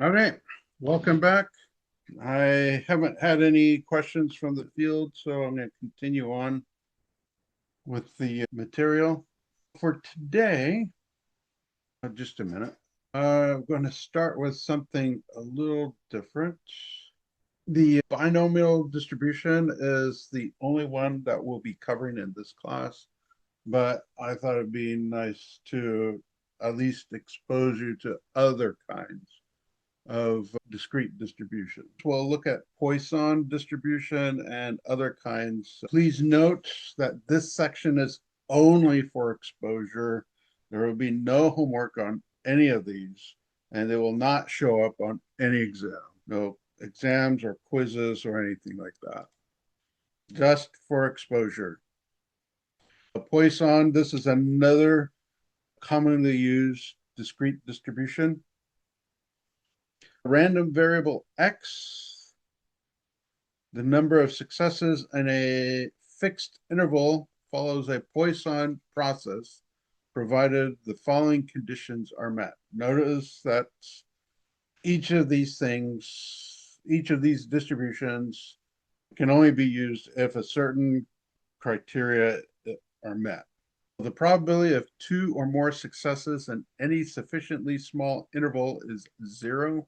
Okay, welcome back. I haven't had any questions from the field, so I'm going to continue on with the material. For today, just a minute, I'm going to start with something a little different. The binomial distribution is the only one that we'll be covering in this class, but I thought it'd be nice to at least expose you to other kinds of discrete distribution. We'll look at Poisson distribution and other kinds. Please note that this section is only for exposure. There will be no homework on any of these, and they will not show up on any exam. No exams or quizzes or anything like that. Just for exposure. Poisson, this is another commonly used discrete distribution. Random variable x, the number of successes in a fixed interval follows a Poisson process provided the following conditions are met. Notice that each of these things, each of these distributions can only be used if a certain criteria are met. The probability of two or more successes in any sufficiently small interval is 0.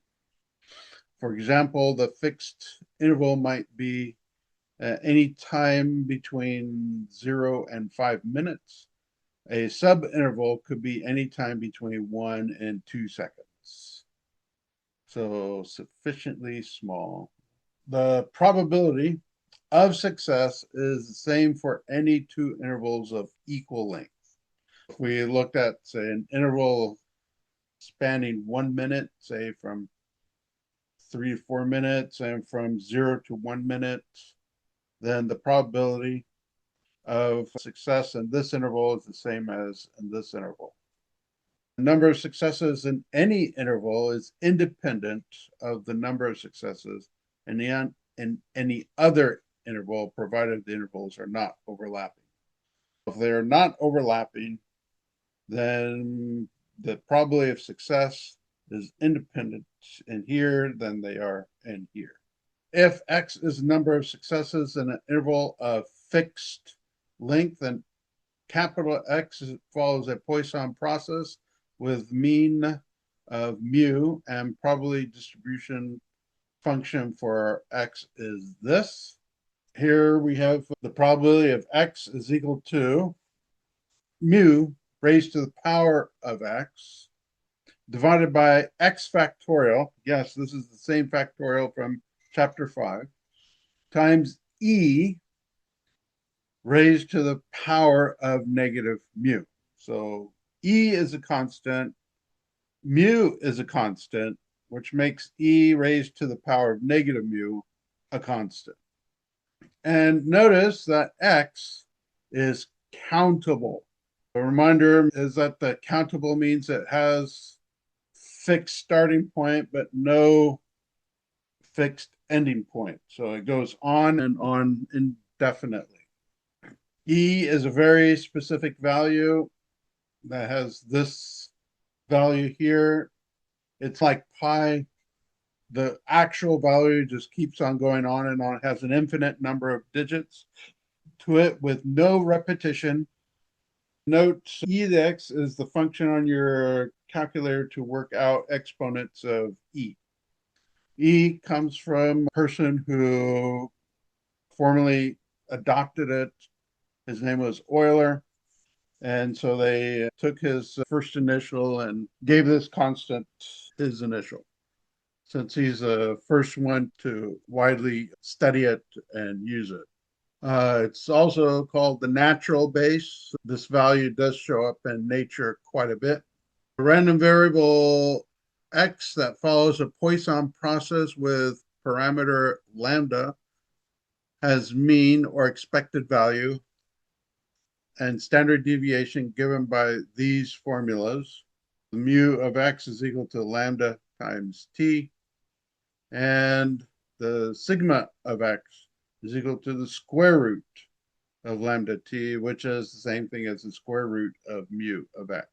For example, the fixed interval might be any time between 0 and 5 minutes. A subinterval could be any time between 1 and 2 seconds. So sufficiently small. The probability of success is the same for any two intervals of equal length. If we looked at, say, an interval spanning 1 minute, say from 3 to 4 minutes, and from 0 to 1 minute, then the probability of success in this interval is the same as in this interval. The number of successes in any interval is independent of the number of successes in any other interval, provided the intervals are not overlapping. If they are not overlapping, then the probability of success is independent in here than they are in here. If x is the number of successes in an interval of fixed length, then capital X follows a Poisson process with mean of mu, and probability distribution function for x is this. Here we have the probability of x is equal to mu raised to the power of x divided by x factorial. Yes, this is the same factorial from chapter 5 times e raised to the power of negative mu. So e is a constant, mu is a constant, which makes e raised to the power of negative mu a constant. And notice that x is countable. A reminder is that the countable means it has fixed starting point, but no fixed ending point. So it goes on and on indefinitely. E is a very specific value that has this value here. It's like pi. The actual value just keeps on going on and on. It has an infinite number of digits to it with no repetition. Note EX is the function on your calculator to work out exponents of E. E comes from a person who formerly adopted it. His name was Euler. And so they took his first initial and gave this constant his initial, since he's the first one to widely study it and use it. It's also called the natural base. This value does show up in nature quite a bit. A random variable x that follows a Poisson process with parameter lambda has mean or expected value and standard deviation given by these formulas. The mu of x is equal to lambda times t, and the sigma of x is equal to the square root of lambda t, which is the same thing as the square root of mu of x,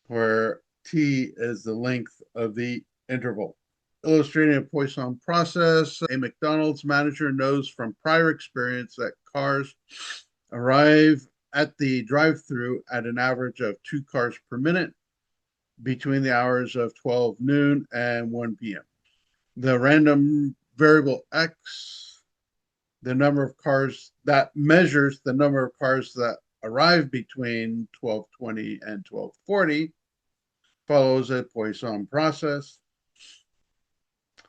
where T is the length of the interval. Illustrating a Poisson process, a McDonald's manager knows from prior experience that cars arrive at the drive-through at an average of 2 cars per minute between the hours of 12 noon and 1 p.m. The random variable X, the number of cars that measures the number of cars that arrive between 12:20 and 12:40, follows a Poisson process.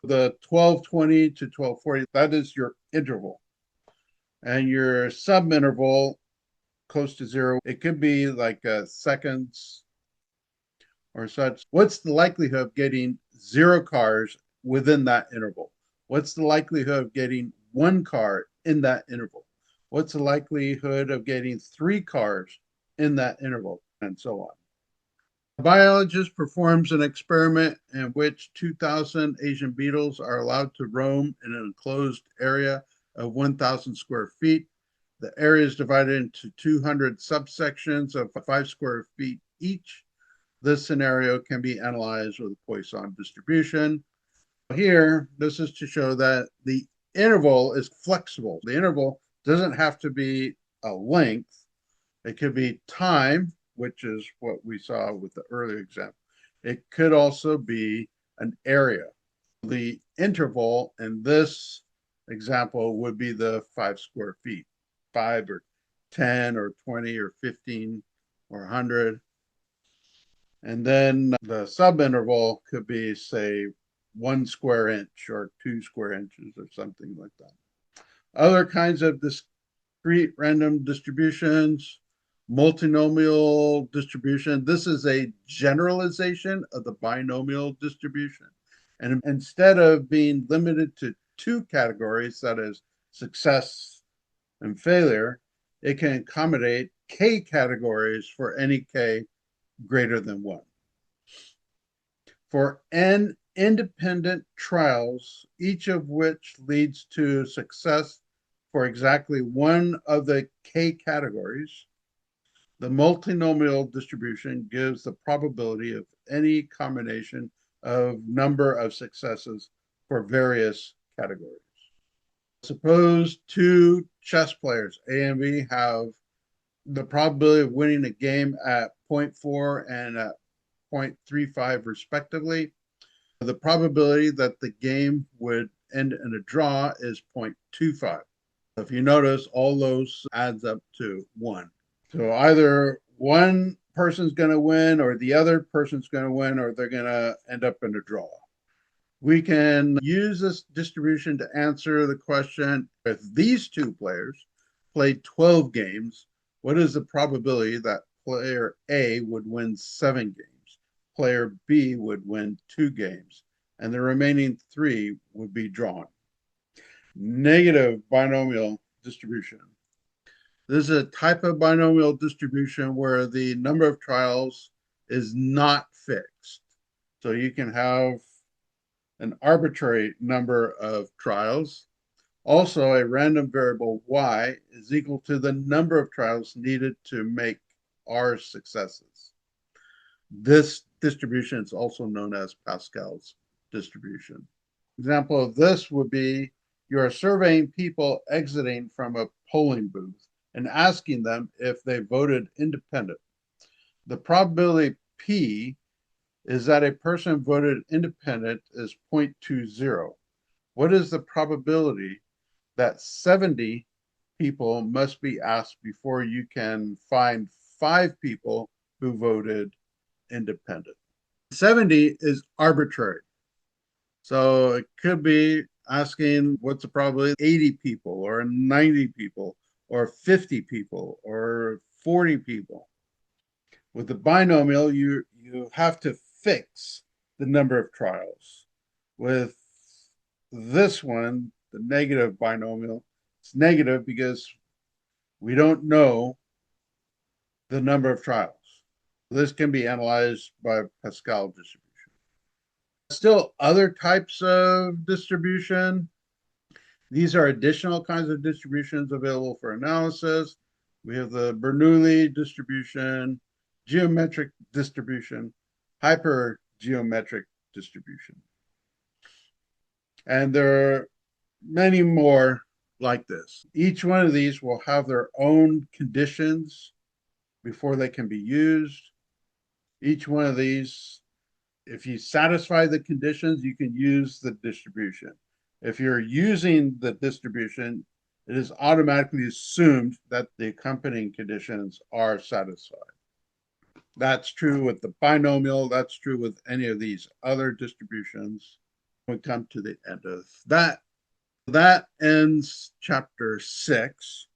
The 12:20 to 12:40, that is your interval. And your subinterval close to zero, it could be like seconds or such. What's the likelihood of getting 0 cars within that interval? What's the likelihood of getting 1 car in that interval? What's the likelihood of getting 3 cars in that interval? And so on. A biologist performs an experiment in which 2,000 Asian beetles are allowed to roam in an enclosed area of 1,000 square feet. The area is divided into 200 subsections of 5 square feet each. This scenario can be analyzed with a Poisson distribution. Here, this is to show that the interval is flexible. The interval doesn't have to be a length. It could be time, which is what we saw with the earlier example. It could also be an area. The interval in this example would be the 5 square feet, 5 or 10 or 20 or 15 or 100. And then the subinterval could be, say, 1 square inch or 2 square inches or something like that. Other kinds of discrete random distributions, multinomial distribution. This is a generalization of the binomial distribution. And instead of being limited to 2 categories, that is success and failure, it can accommodate k categories for any k greater than 1. For n independent trials, each of which leads to success for exactly one of the k categories, the multinomial distribution gives the probability of any combination of number of successes for various categories. Suppose 2 chess players, A and B, have the probability of winning a game at 0.4 and at 0.35 respectively. The probability that the game would end in a draw is 0.25. If you notice, all those adds up to 1. So either one person's going to win or the other person's going to win, or they're going to end up in a draw. We can use this distribution to answer the question, if these 2 players played 12 games, what is the probability that player A would win 7 games, player B would win 2 games, and the remaining 3 would be drawn? Negative binomial distribution. This is a type of binomial distribution where the number of trials is not fixed. So you can have an arbitrary number of trials. Also, a random variable y is equal to the number of trials needed to make r successes. This distribution is also known as Pascal's distribution. Example of this would be you are surveying people exiting from a polling booth and asking them if they voted independent. The probability P is that a person voted independent is 0.20. What is the probability that 70 people must be asked before you can find 5 people who voted independent? 70 is arbitrary. So it could be asking what's the probability 80 people or 90 people or 50 people or 40 people. With the binomial, you have to fix the number of trials. With this one, the negative binomial, it's negative because we don't know the number of trials. This can be analyzed by Pascal distribution. Still other types of distribution. These are additional kinds of distributions available for analysis. We have the Bernoulli distribution, geometric distribution, hypergeometric distribution. And there are many more like this. Each one of these will have their own conditions before they can be used. Each one of these, if you satisfy the conditions, you can use the distribution. If you're using the distribution, it is automatically assumed that the accompanying conditions are satisfied. That's true with the binomial. That's true with any of these other distributions. We come to the end of that. That ends chapter 6.